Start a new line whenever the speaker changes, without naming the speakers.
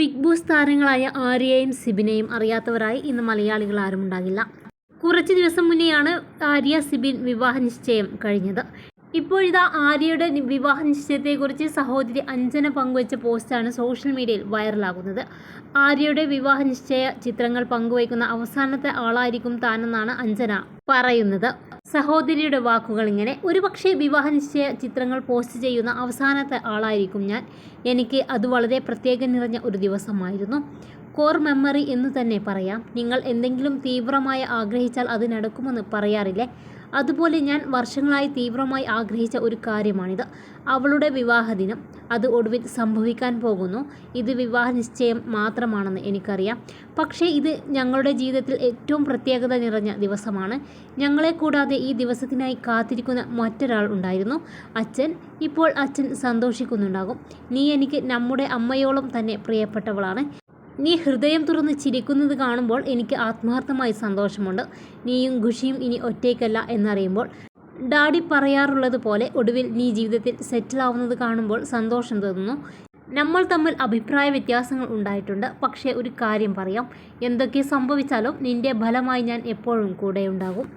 Big boss താരങ്ങളായ ആര്യയെയും സിബിനെയും അറിയാത്തവരായി ഇന്ന് മലയാളികൾ ആരും ഉണ്ടാകില്ല. കുറച്ച് ദിവസം മുന്നെയാണ് ആര്യ സിബിൻ വിവാഹ നിശ്ചയം കഴിഞ്ഞത്. ഇപ്പോഴിതാ ആര്യയുടെ വിവാഹ നിശ്ചയത്തെക്കുറിച്ച് സഹോദരി അഞ്ജന പങ്കുവച്ച പോസ്റ്റാണ് സോഷ്യൽ മീഡിയയിൽ വൈറലാകുന്നത്. ആര്യയുടെ വിവാഹ നിശ്ചയ ചിത്രങ്ങൾ പങ്കുവയ്ക്കുന്ന അവസാനത്തെ ആളായിരിക്കും താനെന്നാണ് അഞ്ജന പറയുന്നത്. സഹോദരിയുടെ വാക്കുകൾ ഇങ്ങനെ: ഒരുപക്ഷെ വിവാഹ നിശ്ചയ ചിത്രങ്ങൾ പോസ്റ്റ് ചെയ്യുന്ന അവസാനത്തെ ആളായിരിക്കും ഞാൻ. എനിക്ക് അത് വളരെ പ്രത്യേകം നിറഞ്ഞ ഒരു ദിവസമായിരുന്നു. കോർ മെമ്മറി എന്ന് തന്നെ പറയാം. നിങ്ങൾ എന്തെങ്കിലും തീവ്രമായി ആഗ്രഹിച്ചാൽ അത് നടക്കുമെന്ന് പറയാറില്ലേ? അതുപോലെ ഞാൻ വർഷങ്ങളായി തീവ്രമായി ആഗ്രഹിച്ച ഒരു കാര്യമാണിത്. അവളുടെ വിവാഹദിനം. അത് ഒടുവിൽ സംഭവിക്കാൻ പോകുന്നു. ഇത് വിവാഹ നിശ്ചയം മാത്രമാണെന്ന് എനിക്കറിയാം. പക്ഷേ ഇത് ഞങ്ങളുടെ ജീവിതത്തിൽ ഏറ്റവും പ്രത്യേകത നിറഞ്ഞ ദിവസമാണ്. ഞങ്ങളെ കൂടാതെ ഈ ദിവസത്തിനായി കാത്തിരിക്കുന്ന മറ്റൊരാൾ ഉണ്ടായിരുന്നു, അച്ഛൻ. ഇപ്പോൾ അച്ഛൻ സന്തോഷിക്കുന്നുണ്ടാകും. നീ എനിക്ക് നമ്മുടെ അമ്മയോളം തന്നെ പ്രിയപ്പെട്ടവളാണ്. നീ ഹൃദയം തുറന്ന് ചിരിക്കുന്നത് കാണുമ്പോൾ എനിക്ക് ആത്മാർത്ഥമായി സന്തോഷമുണ്ട്. നീയും ഖുഷിയും ഇനി ഒറ്റയ്ക്കല്ല എന്നറിയുമ്പോൾ. ഡാഡി പറയാറുള്ളത് പോലെ ഒടുവിൽ നീ ജീവിതത്തിൽ സെറ്റിലാവുന്നത് കാണുമ്പോൾ സന്തോഷം തോന്നുന്നു. നമ്മൾ തമ്മിൽ അഭിപ്രായ വ്യത്യാസങ്ങൾ ഉണ്ടായിട്ടുണ്ട്. പക്ഷേ ഒരു കാര്യം പറയാം, എന്തൊക്കെ സംഭവിച്ചാലും നിന്റെ ഫലമായി ഞാൻ എപ്പോഴും കൂടെയുണ്ടാകും.